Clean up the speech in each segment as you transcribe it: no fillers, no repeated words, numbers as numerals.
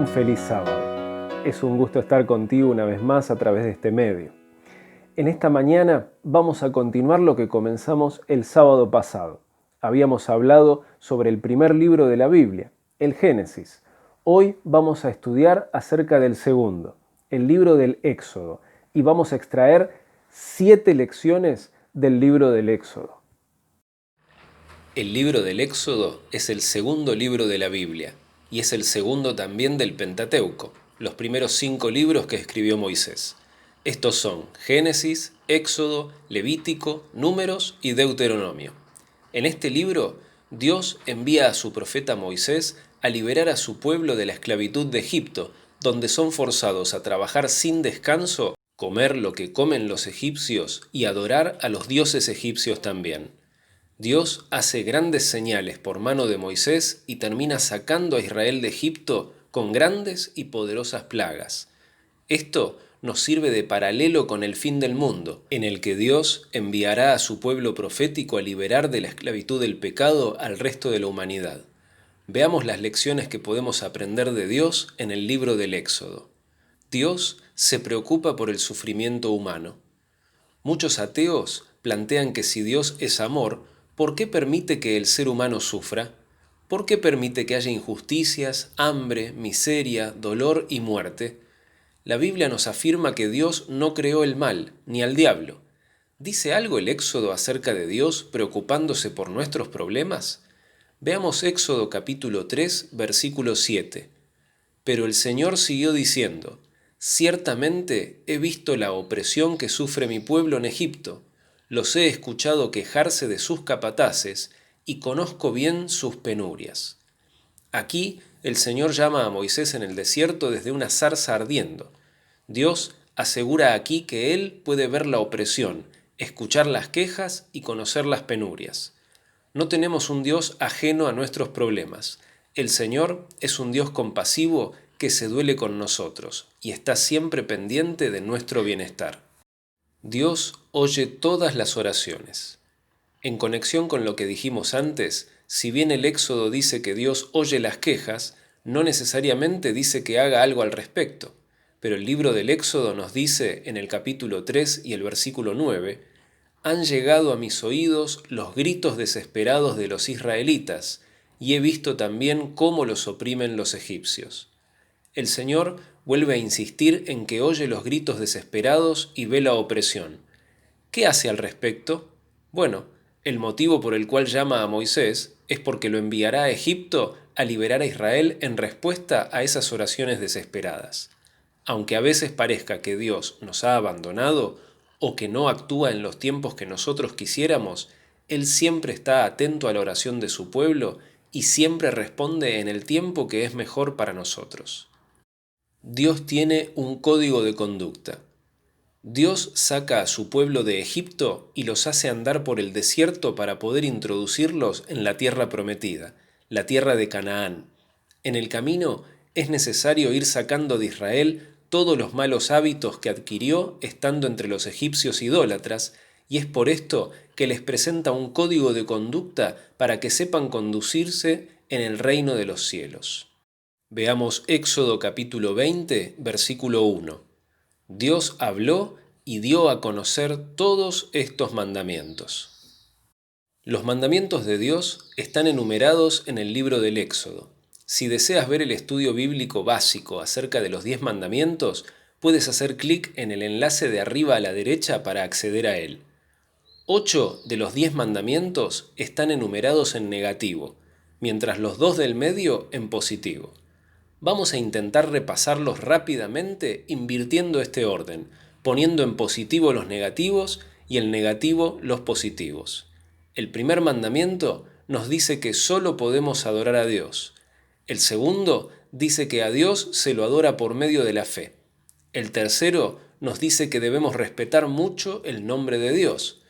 un feliz sábado. Es un gusto estar contigo una vez más a través de este medio. En esta mañana vamos a continuar lo que comenzamos el sábado pasado. Habíamos hablado sobre el primer libro de la Biblia, el Génesis. Hoy vamos a estudiar acerca del segundo, el libro del Éxodo, y vamos a extraer 7 lecciones del libro del Éxodo. El libro del Éxodo es el segundo libro de la Biblia y es el segundo también del Pentateuco, los primeros 5 libros que escribió Moisés. Estos son Génesis, Éxodo, Levítico, Números y Deuteronomio. En este libro, Dios envía a su profeta Moisés a liberar a su pueblo de la esclavitud de Egipto, donde son forzados a trabajar sin descanso, comer lo que comen los egipcios y adorar a los dioses egipcios también. Dios hace grandes señales por mano de Moisés y termina sacando a Israel de Egipto con grandes y poderosas plagas. Esto nos sirve de paralelo con el fin del mundo, en el que Dios enviará a su pueblo profético a liberar de la esclavitud del pecado al resto de la humanidad. Veamos las lecciones que podemos aprender de Dios en el libro del Éxodo. Dios se preocupa por el sufrimiento humano. Muchos ateos plantean que si Dios es amor, ¿por qué permite que el ser humano sufra? ¿Por qué permite que haya injusticias, hambre, miseria, dolor y muerte? La Biblia nos afirma que Dios no creó el mal, ni al diablo. ¿Dice algo el Éxodo acerca de Dios preocupándose por nuestros problemas? Veamos Éxodo capítulo 3, versículo 7. Pero el Señor siguió diciendo: Ciertamente he visto la opresión que sufre mi pueblo en Egipto, los he escuchado quejarse de sus capataces y conozco bien sus penurias. Aquí el Señor llama a Moisés en el desierto desde una zarza ardiendo. Dios asegura aquí que Él puede ver la opresión, escuchar las quejas y conocer las penurias. No tenemos un Dios ajeno a nuestros problemas. El Señor es un Dios compasivo que se duele con nosotros y está siempre pendiente de nuestro bienestar. Dios oye todas las oraciones. En conexión con lo que dijimos antes, si bien el Éxodo dice que Dios oye las quejas, no necesariamente dice que haga algo al respecto. Pero el libro del Éxodo nos dice en el capítulo 3 y el versículo 9, han llegado a mis oídos los gritos desesperados de los israelitas, y he visto también cómo los oprimen los egipcios. El Señor vuelve a insistir en que oye los gritos desesperados y ve la opresión. ¿Qué hace al respecto? Bueno, el motivo por el cual llama a Moisés es porque lo enviará a Egipto a liberar a Israel en respuesta a esas oraciones desesperadas. Aunque a veces parezca que Dios nos ha abandonado o que no actúa en los tiempos que nosotros quisiéramos, Él siempre está atento a la oración de su pueblo y siempre responde en el tiempo que es mejor para nosotros. Dios tiene un código de conducta. Dios saca a su pueblo de Egipto y los hace andar por el desierto para poder introducirlos en la tierra prometida, la tierra de Canaán. En el camino es necesario ir sacando de Israel todos los malos hábitos que adquirió estando entre los egipcios idólatras, y es por esto que les presenta un código de conducta para que sepan conducirse en el reino de los cielos. Veamos Éxodo capítulo 20, versículo 1. Dios habló y dio a conocer todos estos mandamientos. Los mandamientos de Dios están enumerados en el libro del Éxodo. Si deseas ver el estudio bíblico básico acerca de los 10 mandamientos, puedes hacer clic en el enlace de arriba a la derecha para acceder a él. 8 de los 10 mandamientos están enumerados en negativo, mientras los 2 del medio en positivo. Vamos a intentar repasarlos rápidamente invirtiendo este orden, poniendo en positivo los negativos y en negativo los positivos. El primer mandamiento nos dice que solo podemos adorar a Dios. El segundo dice que a Dios se lo adora por medio de la fe. El tercero nos dice que debemos respetar mucho el nombre de Dios.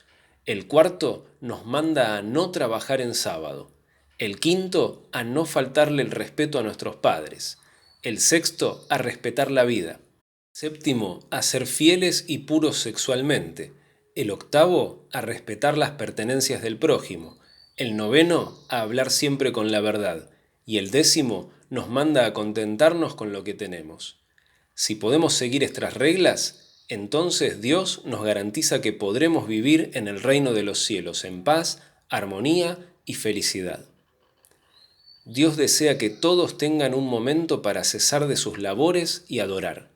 El cuarto nos manda a no trabajar en sábado. El quinto, a no faltarle el respeto a nuestros padres. El sexto, a respetar la vida. Séptimo, a ser fieles y puros sexualmente. El octavo, a respetar las pertenencias del prójimo. El noveno, a hablar siempre con la verdad. Y el décimo, nos manda a contentarnos con lo que tenemos. Si podemos seguir estas reglas, entonces Dios nos garantiza que podremos vivir en el reino de los cielos en paz, armonía y felicidad. Dios desea que todos tengan un momento para cesar de sus labores y adorar.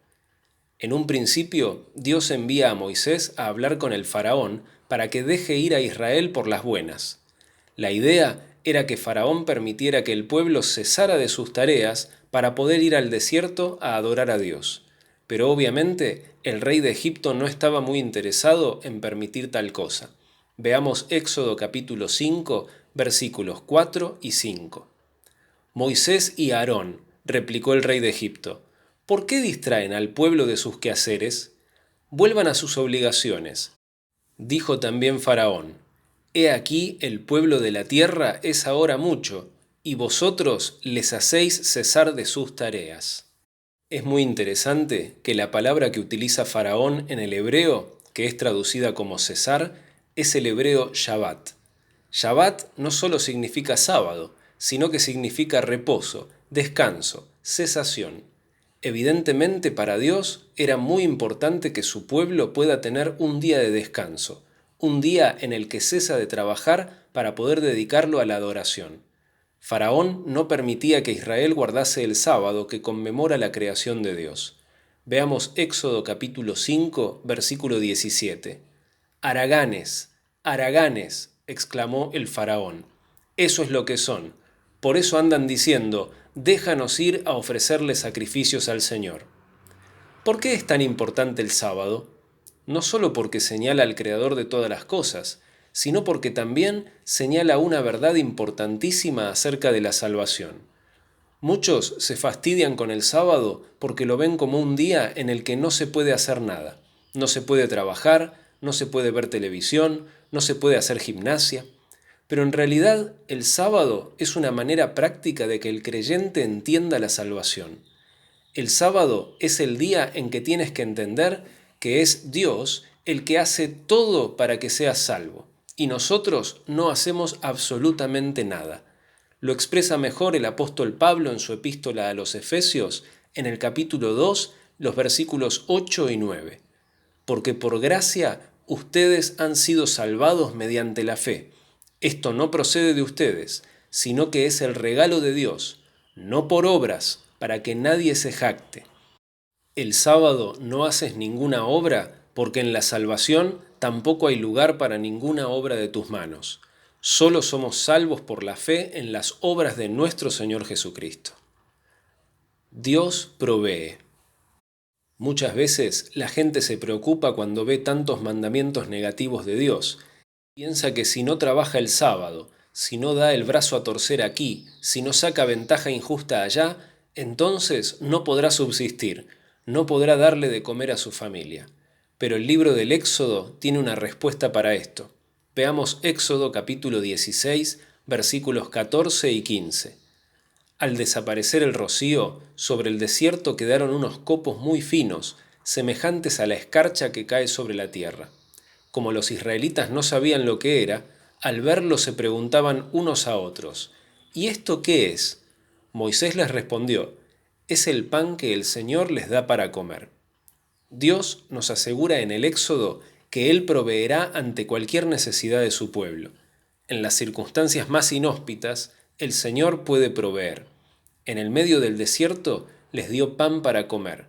En un principio, Dios envía a Moisés a hablar con el faraón para que deje ir a Israel por las buenas. La idea era que Faraón permitiera que el pueblo cesara de sus tareas para poder ir al desierto a adorar a Dios. Pero obviamente el rey de Egipto no estaba muy interesado en permitir tal cosa. Veamos Éxodo capítulo 5, versículos 4 y 5. Moisés y Aarón, replicó el rey de Egipto, ¿por qué distraen al pueblo de sus quehaceres? Vuelvan a sus obligaciones. Dijo también Faraón, he aquí el pueblo de la tierra es ahora mucho, y vosotros les hacéis cesar de sus tareas. Es muy interesante que la palabra que utiliza Faraón en el hebreo, que es traducida como cesar, es el hebreo Shabbat. Shabbat no solo significa sábado, sino que significa reposo, descanso, cesación. Evidentemente para Dios era muy importante que su pueblo pueda tener un día de descanso, un día en el que cesa de trabajar para poder dedicarlo a la adoración. Faraón no permitía que Israel guardase el sábado que conmemora la creación de Dios. Veamos Éxodo capítulo 5, versículo 17. Haraganes, haraganes, exclamó el faraón. Eso es lo que son. Por eso andan diciendo, déjanos ir a ofrecerle sacrificios al Señor. ¿Por qué es tan importante el sábado? No solo porque señala al Creador de todas las cosas, sino porque también señala una verdad importantísima acerca de la salvación. Muchos se fastidian con el sábado porque lo ven como un día en el que no se puede hacer nada. No se puede trabajar, no se puede ver televisión, no se puede hacer gimnasia. Pero en realidad el sábado es una manera práctica de que el creyente entienda la salvación. El sábado es el día en que tienes que entender que es Dios el que hace todo para que seas salvo, y nosotros no hacemos absolutamente nada. Lo expresa mejor el apóstol Pablo en su epístola a los Efesios, en el capítulo 2, los versículos 8 y 9. Porque por gracia ustedes han sido salvados mediante la fe. Esto no procede de ustedes, sino que es el regalo de Dios, no por obras, para que nadie se jacte. El sábado no haces ninguna obra, porque en la salvación tampoco hay lugar para ninguna obra de tus manos. Solo somos salvos por la fe en las obras de nuestro Señor Jesucristo. Dios provee. Muchas veces la gente se preocupa cuando ve tantos mandamientos negativos de Dios. Piensa que si no trabaja el sábado, si no da el brazo a torcer aquí, si no saca ventaja injusta allá, entonces no podrá subsistir, no podrá darle de comer a su familia. Pero el libro del Éxodo tiene una respuesta para esto. Veamos Éxodo capítulo 16, versículos 14 y 15. Al desaparecer el rocío, sobre el desierto quedaron unos copos muy finos, semejantes a la escarcha que cae sobre la tierra. Como los israelitas no sabían lo que era, al verlo se preguntaban unos a otros, ¿y esto qué es? Moisés les respondió, es el pan que el Señor les da para comer. Dios nos asegura en el Éxodo que Él proveerá ante cualquier necesidad de su pueblo. En las circunstancias más inhóspitas, el Señor puede proveer. En el medio del desierto les dio pan para comer.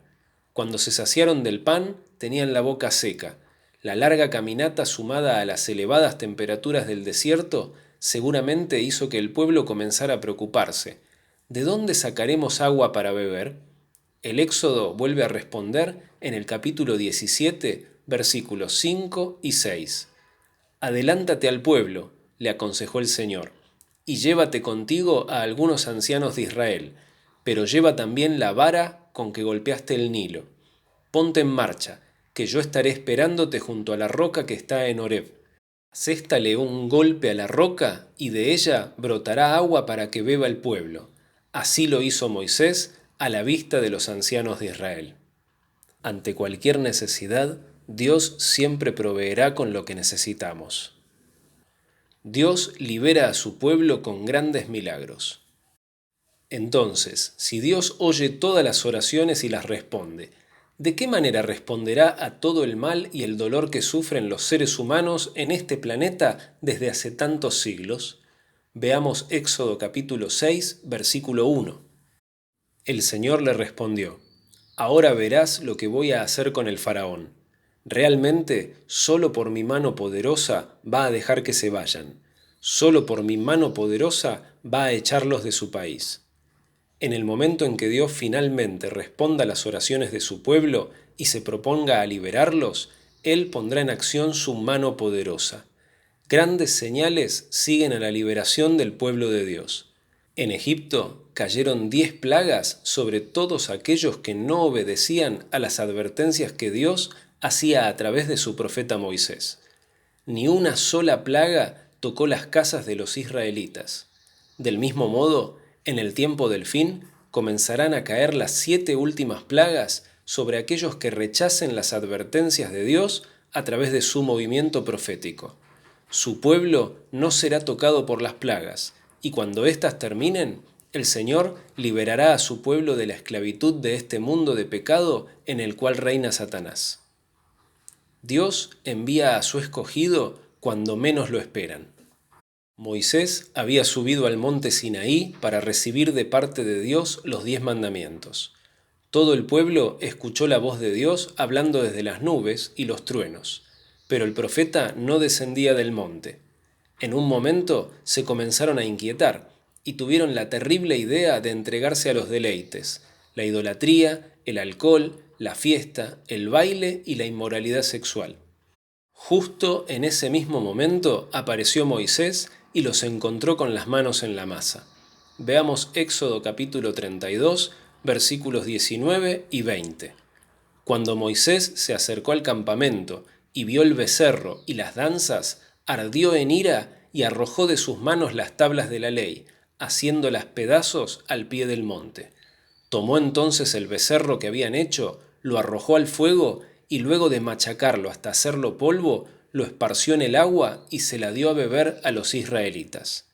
Cuando se saciaron del pan, tenían la boca seca. La larga caminata sumada a las elevadas temperaturas del desierto seguramente hizo que el pueblo comenzara a preocuparse. ¿De dónde sacaremos agua para beber? El Éxodo vuelve a responder en el capítulo 17, versículos 5 y 6. Adelántate al pueblo, le aconsejó el Señor, y llévate contigo a algunos ancianos de Israel, pero lleva también la vara con que golpeaste el Nilo. Ponte en marcha, que yo estaré esperándote junto a la roca que está en Horeb. Aséstale un golpe a la roca y de ella brotará agua para que beba el pueblo. Así lo hizo Moisés a la vista de los ancianos de Israel. Ante cualquier necesidad, Dios siempre proveerá con lo que necesitamos. Dios libera a su pueblo con grandes milagros. Entonces, si Dios oye todas las oraciones y las responde, ¿de qué manera responderá a todo el mal y el dolor que sufren los seres humanos en este planeta desde hace tantos siglos? Veamos Éxodo capítulo 6, versículo 1. El Señor le respondió: Ahora verás lo que voy a hacer con el faraón. Realmente, solo por mi mano poderosa va a dejar que se vayan. Solo por mi mano poderosa va a echarlos de su país. En el momento en que Dios finalmente responda a las oraciones de su pueblo y se proponga a liberarlos, Él pondrá en acción su mano poderosa. Grandes señales siguen a la liberación del pueblo de Dios. En Egipto cayeron 10 plagas sobre todos aquellos que no obedecían a las advertencias que Dios hacía a través de su profeta Moisés. Ni una sola plaga tocó las casas de los israelitas. Del mismo modo, en el tiempo del fin, comenzarán a caer las 7 últimas plagas sobre aquellos que rechacen las advertencias de Dios a través de su movimiento profético. Su pueblo no será tocado por las plagas, y cuando éstas terminen, el Señor liberará a su pueblo de la esclavitud de este mundo de pecado en el cual reina Satanás. Dios envía a su escogido cuando menos lo esperan. Moisés había subido al monte Sinaí para recibir de parte de Dios los 10 mandamientos. Todo el pueblo escuchó la voz de Dios hablando desde las nubes y los truenos, pero el profeta no descendía del monte. En un momento se comenzaron a inquietar y tuvieron la terrible idea de entregarse a los deleites, la idolatría, el alcohol, la fiesta, el baile y la inmoralidad sexual. Justo en ese mismo momento apareció Moisés y los encontró con las manos en la masa. Veamos Éxodo capítulo 32, versículos 19 y 20. Cuando Moisés se acercó al campamento y vio el becerro y las danzas, ardió en ira y arrojó de sus manos las tablas de la ley, haciéndolas pedazos al pie del monte. Tomó entonces el becerro que habían hecho, lo arrojó al fuego y luego de machacarlo hasta hacerlo polvo, lo esparció en el agua y se la dio a beber a los israelitas.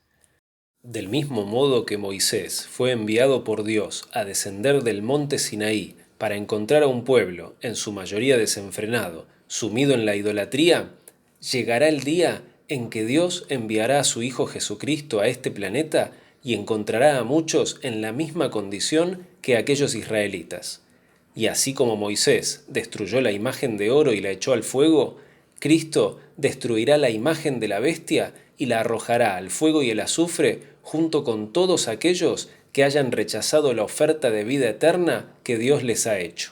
Del mismo modo que Moisés fue enviado por Dios a descender del monte Sinaí para encontrar a un pueblo, en su mayoría desenfrenado, sumido en la idolatría, llegará el día en que Dios enviará a su Hijo Jesucristo a este planeta y encontrará a muchos en la misma condición que aquellos israelitas. Y así como Moisés destruyó la imagen de oro y la echó al fuego, Cristo destruirá la imagen de la bestia y la arrojará al fuego y el azufre junto con todos aquellos que hayan rechazado la oferta de vida eterna que Dios les ha hecho.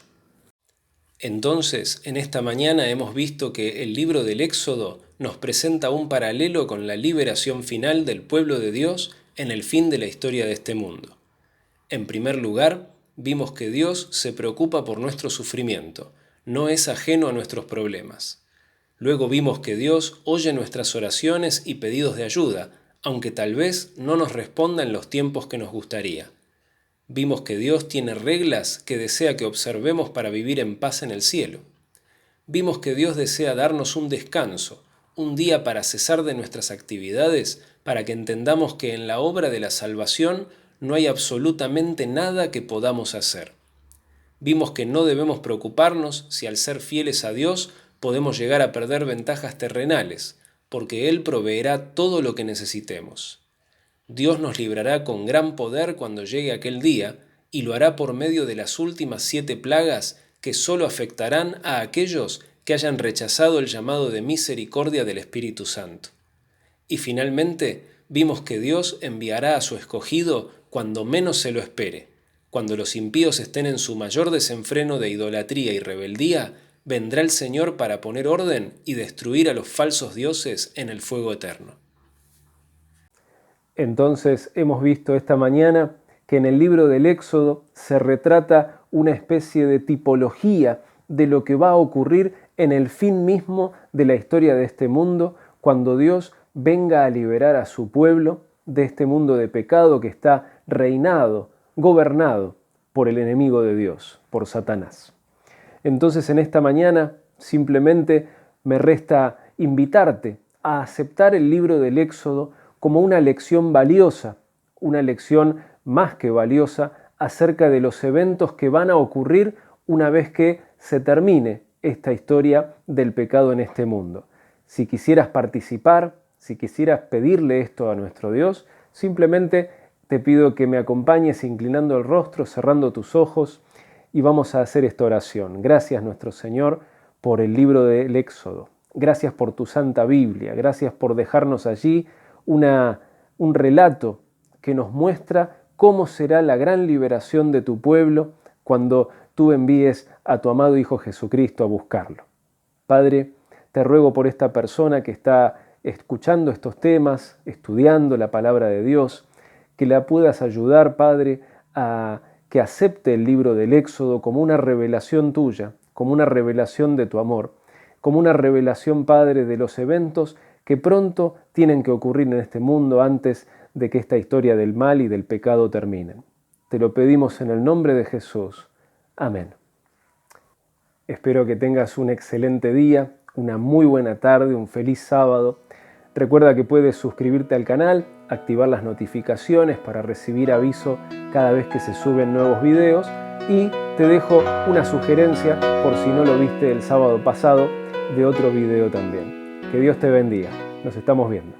Entonces, en esta mañana hemos visto que el libro del Éxodo nos presenta un paralelo con la liberación final del pueblo de Dios en el fin de la historia de este mundo. En primer lugar, vimos que Dios se preocupa por nuestro sufrimiento, no es ajeno a nuestros problemas. Luego vimos que Dios oye nuestras oraciones y pedidos de ayuda, aunque tal vez no nos responda en los tiempos que nos gustaría. Vimos que Dios tiene reglas que desea que observemos para vivir en paz en el cielo. Vimos que Dios desea darnos un descanso, un día para cesar de nuestras actividades, para que entendamos que en la obra de la salvación no hay absolutamente nada que podamos hacer. Vimos que no debemos preocuparnos si al ser fieles a Dios podemos llegar a perder ventajas terrenales, porque Él proveerá todo lo que necesitemos. Dios nos librará con gran poder cuando llegue aquel día, y lo hará por medio de las últimas 7 plagas que solo afectarán a aquellos que hayan rechazado el llamado de misericordia del Espíritu Santo. Y finalmente vimos que Dios enviará a su escogido cuando menos se lo espere. Cuando los impíos estén en su mayor desenfreno de idolatría y rebeldía, vendrá el Señor para poner orden y destruir a los falsos dioses en el fuego eterno. Entonces hemos visto esta mañana que en el libro del Éxodo se retrata una especie de tipología de lo que va a ocurrir en el fin mismo de la historia de este mundo, cuando Dios venga a liberar a su pueblo de este mundo de pecado que está reinado, gobernado por el enemigo de Dios, por Satanás. Entonces en esta mañana simplemente me resta invitarte a aceptar el libro del Éxodo como una lección valiosa, una lección más que valiosa acerca de los eventos que van a ocurrir una vez que se termine esta historia del pecado en este mundo. Si quisieras participar, si quisieras pedirle esto a nuestro Dios, simplemente te pido que me acompañes inclinando el rostro, cerrando tus ojos, y vamos a hacer esta oración. Gracias, nuestro Señor, por el libro del Éxodo. Gracias por tu Santa Biblia. Gracias por dejarnos allí un relato que nos muestra cómo será la gran liberación de tu pueblo cuando tú envíes a tu amado Hijo Jesucristo a buscarlo. Padre, te ruego por esta persona que está escuchando estos temas, estudiando la palabra de Dios, que la puedas ayudar, Padre, a que acepte el libro del Éxodo como una revelación tuya, como una revelación de tu amor, como una revelación, Padre, de los eventos que pronto tienen que ocurrir en este mundo antes de que esta historia del mal y del pecado terminen. Te lo pedimos en el nombre de Jesús. Amén. Espero que tengas un excelente día, una muy buena tarde, un feliz sábado. Recuerda que puedes suscribirte al canal, activar las notificaciones para recibir aviso cada vez que se suben nuevos videos, y te dejo una sugerencia por si no lo viste el sábado pasado de otro video también. Que Dios te bendiga. Nos estamos viendo.